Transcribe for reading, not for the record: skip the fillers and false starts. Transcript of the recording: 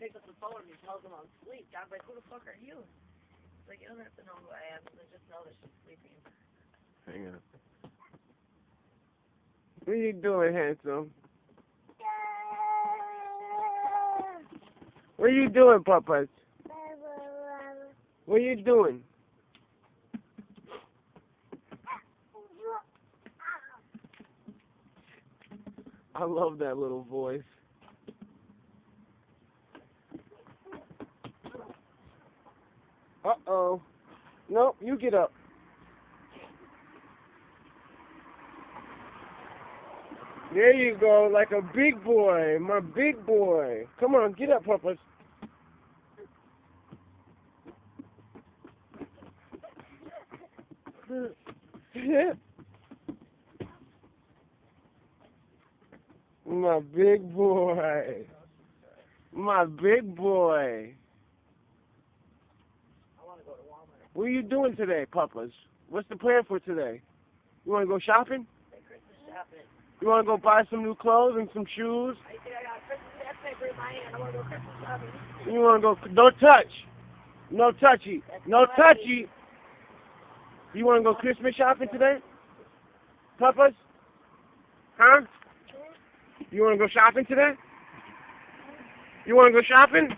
picked up the phone and he tells him I'm asleep. John's like, who the fuck are you? He's like, you don't have to know who I am. Just know that she's sleeping. Hang on. What are you doing, handsome? What are you doing, Papas? What are you doing? I love that little voice. Uh-oh. Nope, you get up. There you go, like a big boy, my big boy. Come on, get up, Papas. My big boy. My big boy. I want to go to Walmart. What are you doing today, Papas? What's the plan for today? You want to go shopping? Christmas shopping. You want to go buy some new clothes and some shoes? I think I got a Christmas paper in my hand. I want to go Christmas shopping. You want to go? Don't touch. No touchy. No touchy. You want to go Christmas shopping today? Papas? Huh? You want to go shopping today? You want to go shopping?